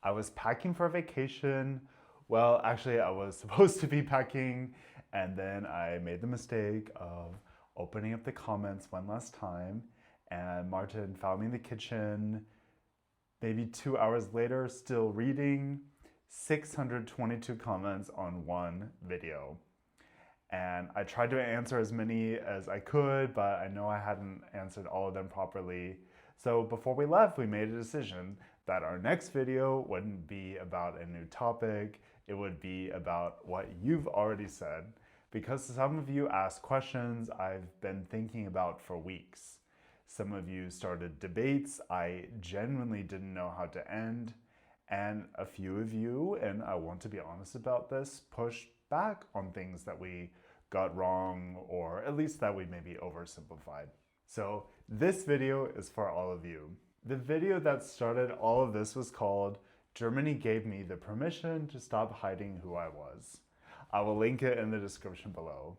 I was packing for vacation. Well, actually, I was supposed to be packing, and then I made the mistake of opening up the comments one last time, and Martin found me in the kitchen. Maybe 2 hours later, still reading, 622 comments on one video. And I tried to answer as many as I could, but I know I hadn't answered all of them properly. So before we left, we made a decision that our next video wouldn't be about a new topic, it would be about what you've already said. Because some of you asked questions I've been thinking about for weeks. Some of you started debates I genuinely didn't know how to end. And a few of you, and I want to be honest about this, pushed back on things that we got wrong, or at least that we maybe oversimplified. So this video is for all of you. The video that started all of this was called "Germany Gave Me the Permission to Stop Hiding Who I Was." I will link it in the description below.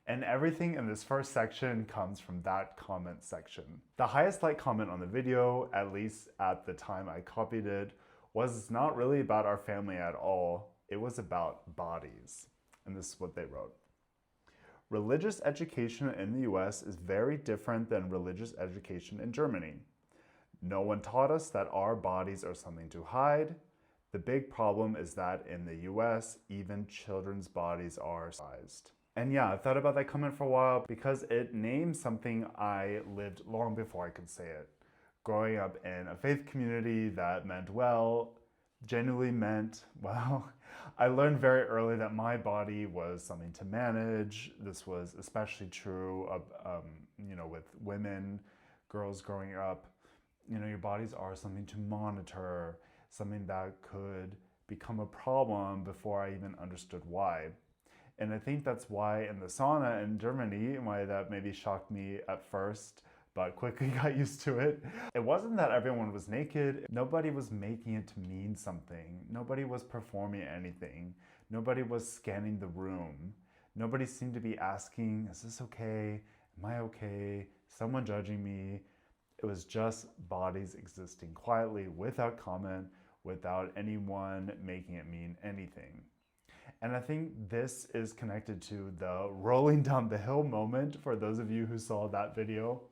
And everything in this first section comes from that comment section. The highest like comment on the video, at least at the time I copied it, was not really about our family at all. It was about bodies. And this is what they wrote. Religious education in the US is very different than religious education in Germany. No one taught us that our bodies are something to hide. The big problem is that in the US, even children's bodies are sized. And yeah, I thought about that comment for a while because it names something I lived long before I could say it. Growing up in a faith community that meant well, genuinely meant, well, I learned very early that my body was something to manage. This was especially true of, with women, girls growing up. Your bodies are something to monitor, something that could become a problem before I even understood why. And I think that's why in the sauna in Germany, why that maybe shocked me at first, but quickly got used to it. It wasn't that everyone was naked. Nobody was making it to mean something. Nobody was performing anything. Nobody was scanning the room. Nobody seemed to be asking, is this okay? Am I okay? Someone judging me? It was just bodies existing quietly without comment, without anyone making it mean anything. And I think this is connected to the rolling down the hill moment for those of you who saw that video.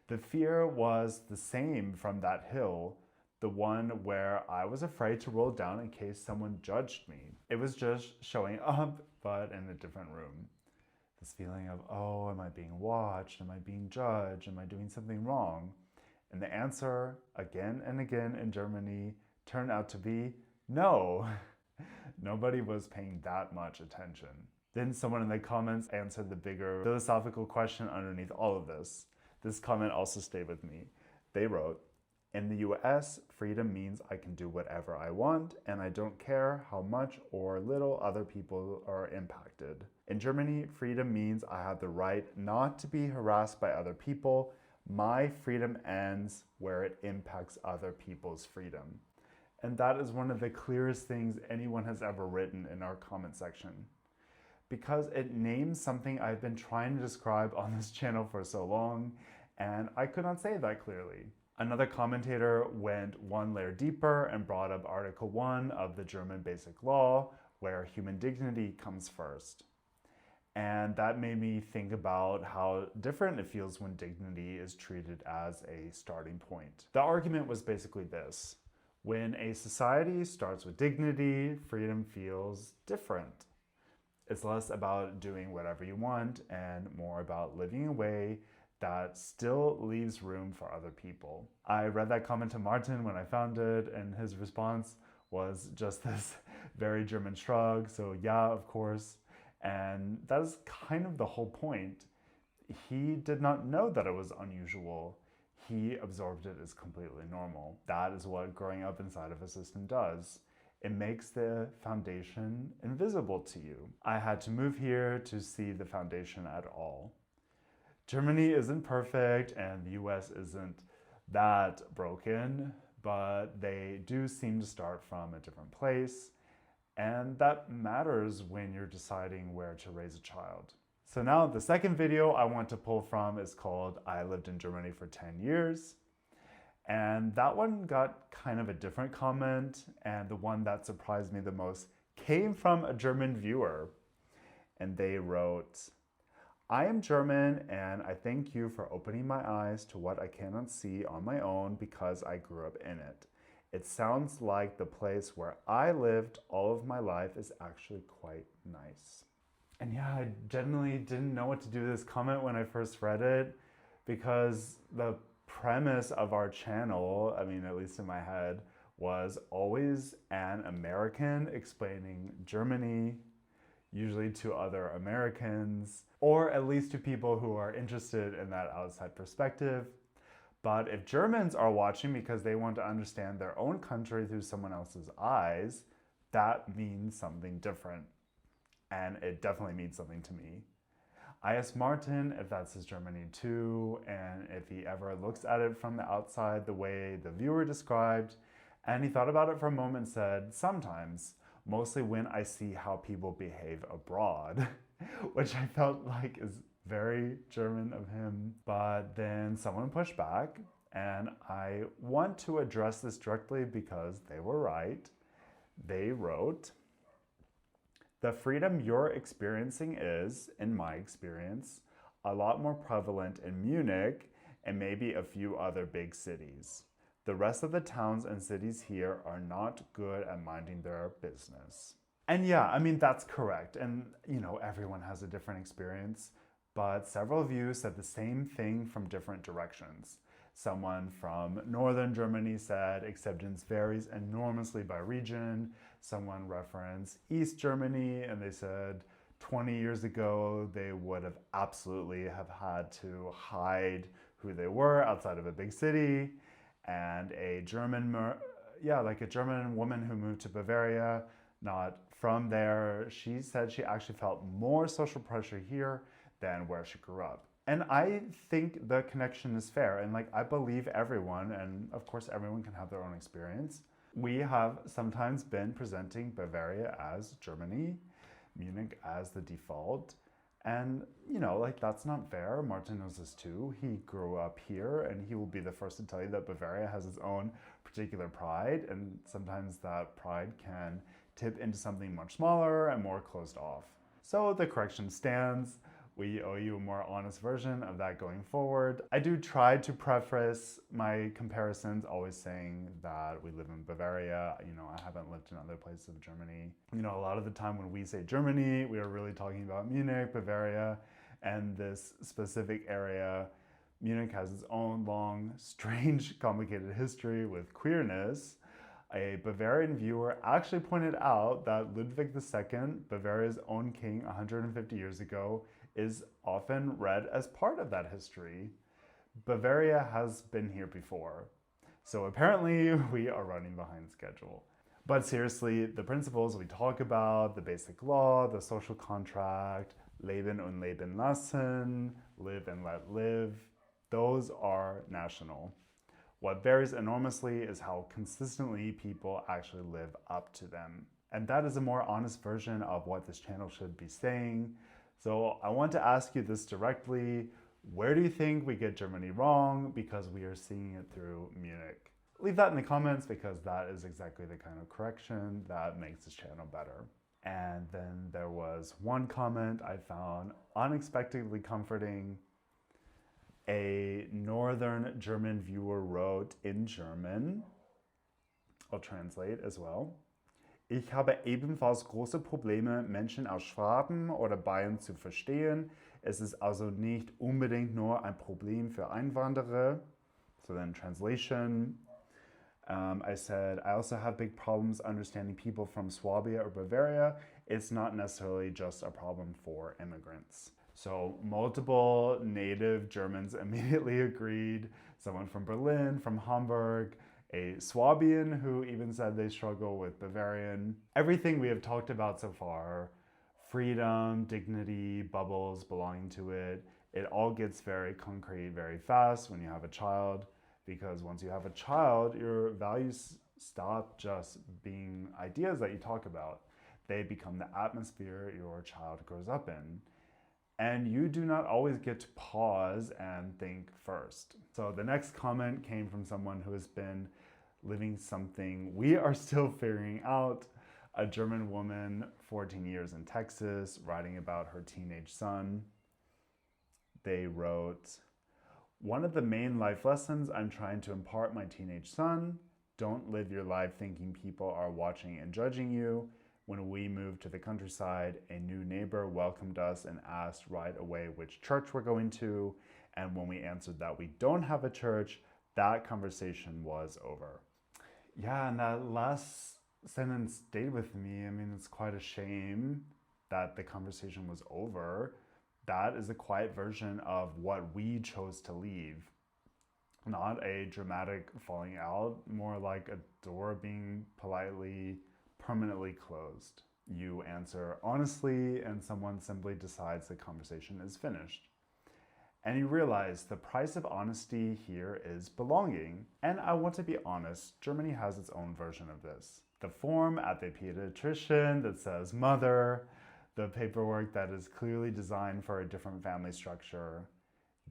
The fear was the same from that hill, the one where I was afraid to roll down in case someone judged me. It was just showing up, but in a different room. This feeling of, oh, am I being watched? Am I being judged? Am I doing something wrong? And the answer, again and again in Germany, turned out to be no. Nobody was paying that much attention. Then someone in the comments answered the bigger philosophical question underneath all of this. This comment also stayed with me. They wrote, in the US, freedom means I can do whatever I want and I don't care how much or little other people are impacted. In Germany, freedom means I have the right not to be harassed by other people. My freedom ends where it impacts other people's freedom. And that is one of the clearest things anyone has ever written in our comment section. Because it names something I've been trying to describe on this channel for so long, and I could not say that clearly. Another commentator went one layer deeper and brought up Article 1 of the German Basic Law, where human dignity comes first. And that made me think about how different it feels when dignity is treated as a starting point. The argument was basically this. When a society starts with dignity, freedom feels different. It's less about doing whatever you want and more about living in a way that still leaves room for other people. I read that comment to Martin when I found it, and his response was just this very German shrug. So yeah, of course. And that is kind of the whole point. He did not know that it was unusual. He absorbed it as completely normal. That is what growing up inside of a system does. It makes the foundation invisible to you. I had to move here to see the foundation at all. Germany isn't perfect and the US isn't that broken, but they do seem to start from a different place. And that matters when you're deciding where to raise a child. So now the second video I want to pull from is called I Lived in Germany for 10 Years. And that one got kind of a different comment, and the one that surprised me the most came from a German viewer. And they wrote, I am German and I thank you for opening my eyes to what I cannot see on my own because I grew up in it. It sounds like the place where I lived all of my life is actually quite nice. And yeah, I genuinely didn't know what to do with this comment when I first read it because the premise of our channel, I mean, at least in my head, was always an American explaining Germany, usually to other Americans, or at least to people who are interested in that outside perspective. But if Germans are watching because they want to understand their own country through someone else's eyes, that means something different. And it definitely means something to me. I asked Martin if that's his Germany too, and if he ever looks at it from the outside the way the viewer described. And he thought about it for a moment and said, sometimes, mostly when I see how people behave abroad, which I felt like is very German of him. But then someone pushed back, and I want to address this directly because they were right. They wrote, the freedom you're experiencing is, in my experience, a lot more prevalent in Munich and maybe a few other big cities. The rest of the towns and cities here are not good at minding their business. And yeah, I mean, that's correct. And, you know, everyone has a different experience, but several of you said the same thing from different directions. Someone from northern Germany said acceptance varies enormously by region. Someone referenced East Germany and they said 20 years ago they would have absolutely have had to hide who they were outside of a big city. And a German woman who moved to Bavaria, not from there, she said she actually felt more social pressure here than where she grew up. And I think the connection is fair, and like I believe everyone, and of course everyone can have their own experience. We have sometimes been presenting Bavaria as Germany, Munich as the default, and you know, like that's not fair. Martin knows this too. He grew up here, and he will be the first to tell you that Bavaria has its own particular pride, and sometimes that pride can tip into something much smaller and more closed off. So the correction stands. We owe you a more honest version of that going forward. I do try to preface my comparisons always saying that we live in Bavaria. You know, I haven't lived in other places of Germany. You know, a lot of the time when we say Germany, we are really talking about Munich, Bavaria, and this specific area. Munich has its own long, strange, complicated history with queerness. A Bavarian viewer actually pointed out that Ludwig II, Bavaria's own king 150 years ago, is often read as part of that history. Bavaria has been here before. So apparently we are running behind schedule. But seriously, the principles we talk about, the basic law, the social contract, Leben und Leben lassen, live and let live, those are national. What varies enormously is how consistently people actually live up to them. And that is a more honest version of what this channel should be saying. So I want to ask you this directly. Where do you think we get Germany wrong because we are seeing it through Munich? Leave that in the comments because that is exactly the kind of correction that makes this channel better. And then there was one comment I found unexpectedly comforting. A northern German viewer wrote in German, I'll translate as well. Ich habe ebenfalls große Probleme, Menschen aus Schwaben oder Bayern zu verstehen. Es ist also nicht unbedingt nur ein Problem für Einwanderer. So then translation, I said, I also have big problems understanding people from Swabia or Bavaria. It's not necessarily just a problem for immigrants. So multiple native Germans immediately agreed. Someone from Berlin, from Hamburg, a Swabian who even said they struggle with Bavarian. Everything we have talked about so far, freedom, dignity, bubbles belonging to it, it all gets very concrete very fast when you have a child, because once you have a child, your values stop just being ideas that you talk about. They become the atmosphere your child grows up in. and you do not always get to pause and think first. So the next comment came from someone who has been living something we are still figuring out. A German woman, 14 years in Texas, writing about her teenage son. They wrote, "One of the main life lessons I'm trying to impart my teenage son: don't live your life thinking people are watching and judging you. When we moved to the countryside, a new neighbor welcomed us and asked right away which church we're going to. And when we answered that we don't have a church, that conversation was over." Yeah, and that last sentence stayed with me. I mean, it's quite a shame that the conversation was over. That is a quiet version of what we chose to leave. Not a dramatic falling out, more like a door being politely, permanently closed. You answer honestly, and someone simply decides the conversation is finished. And you realize the price of honesty here is belonging. And I want to be honest, Germany has its own version of this. The form at the pediatrician that says mother, the paperwork that is clearly designed for a different family structure,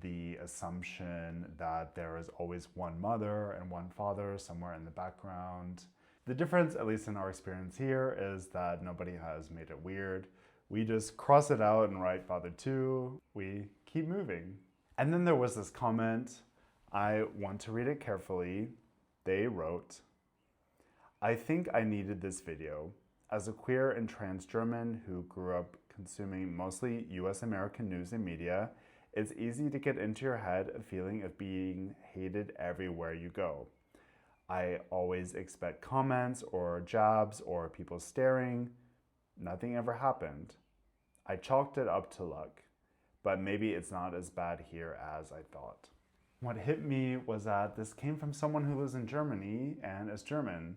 the assumption that there is always one mother and one father somewhere in the background. The difference, at least in our experience here, is that nobody has made it weird. We just cross it out and write father two. We keep moving. And then there was this comment. I want to read it carefully. They wrote, "I think I needed this video. As a queer and trans German who grew up consuming mostly US American news and media, it's easy to get into your head a feeling of being hated everywhere you go. I always expect comments or jabs or people staring. Nothing ever happened. I chalked it up to luck, but maybe it's not as bad here as I thought." What hit me was that this came from someone who lives in Germany and is German,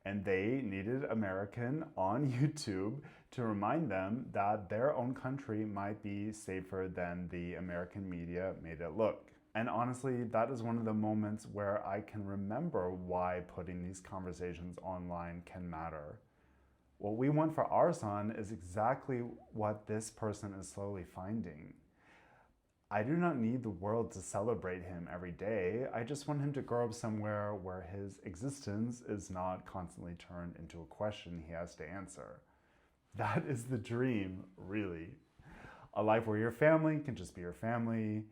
and they needed American on YouTube to remind them that their own country might be safer than the American media made it look. And honestly, that is one of the moments where I can remember why putting these conversations online can matter. What we want for our son is exactly what this person is slowly finding. I do not need the world to celebrate him every day. I just want him to grow up somewhere where his existence is not constantly turned into a question he has to answer. That is the dream, really. A life where your family can just be your family.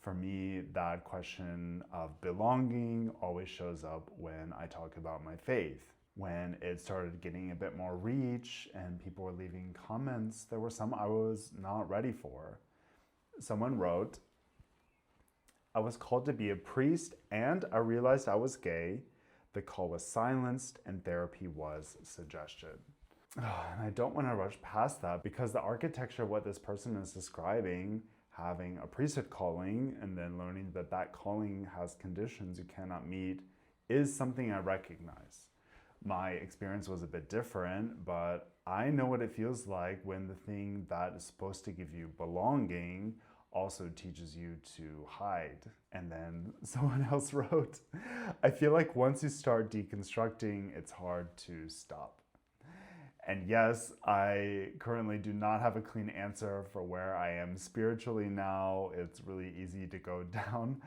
For me, that question of belonging always shows up when I talk about my faith. When it started getting a bit more reach and people were leaving comments, there were some I was not ready for. Someone wrote, "I was called to be a priest and I realized I was gay. The call was silenced and therapy was suggested." And I don't want to rush past that because the architecture of what this person is describing, having a priesthood calling and then learning that that calling has conditions you cannot meet, is something I recognize. My experience was a bit different, but I know what it feels like when the thing that is supposed to give you belonging also teaches you to hide. And then someone else wrote, "I feel like once you start deconstructing, it's hard to stop." And yes, I currently do not have a clean answer for where I am spiritually now. It's really easy to go down,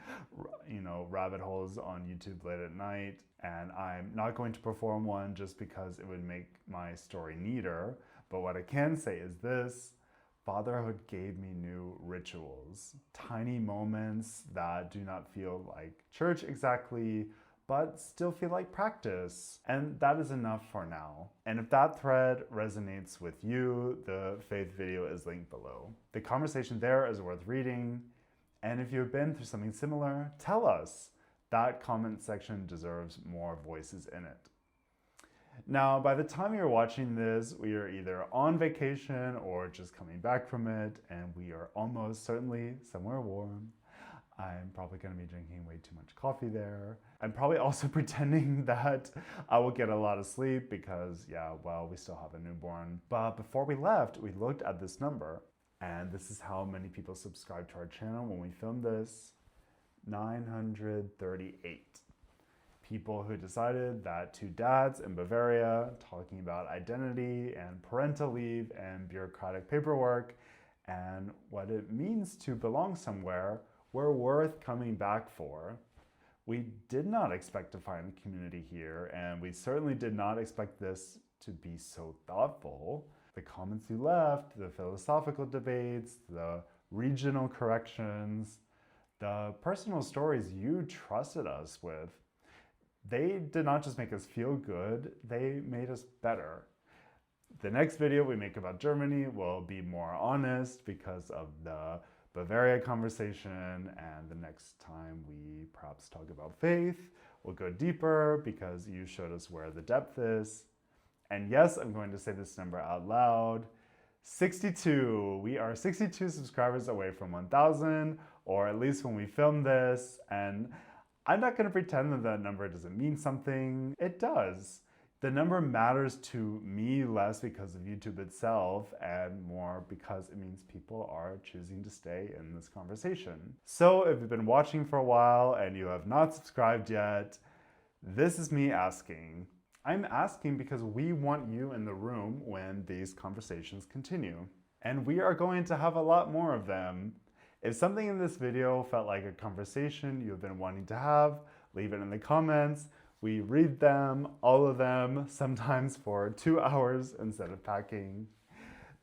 rabbit holes on YouTube late at night. And I'm not going to perform one just because it would make my story neater. But what I can say is this: fatherhood gave me new rituals, tiny moments that do not feel like church exactly, but still feel like practice. And that is enough for now. And if that thread resonates with you, the faith video is linked below. The conversation there is worth reading. And if you've been through something similar, tell us. That comment section deserves more voices in it. Now, by the time you're watching this, we are either on vacation or just coming back from it, and we are almost certainly somewhere warm. I'm probably going to be drinking way too much coffee there. I'm probably also pretending that I will get a lot of sleep because, we still have a newborn. But before we left, we looked at this number, and this is how many people subscribed to our channel when we filmed this. 938 people who decided that two dads in Bavaria talking about identity and parental leave and bureaucratic paperwork and what it means to belong somewhere we're worth coming back for. We did not expect to find a community here, and we certainly did not expect this to be so thoughtful. The comments you left, the philosophical debates, the regional corrections, the personal stories you trusted us with, they did not just make us feel good, they made us better. The next video we make about Germany will be more honest because of the Bavaria conversation, and the next time we perhaps talk about faith, we'll go deeper because you showed us where the depth is. And yes, I'm going to say this number out loud. 62. We are 62 subscribers away from 1,000, or at least when we film this. And I'm not going to pretend that that number doesn't mean something. It does. The number matters to me less because of YouTube itself and more because it means people are choosing to stay in this conversation. So if you've been watching for a while and you have not subscribed yet, this is me asking. I'm asking because we want you in the room when these conversations continue. And we are going to have a lot more of them. If something in this video felt like a conversation you've been wanting to have, leave it in the comments. We read them, all of them, sometimes for 2 hours instead of packing.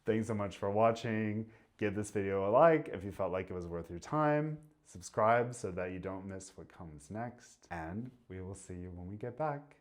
Thanks so much for watching. Give this video a like if you felt like it was worth your time. Subscribe so that you don't miss what comes next. And we will see you when we get back.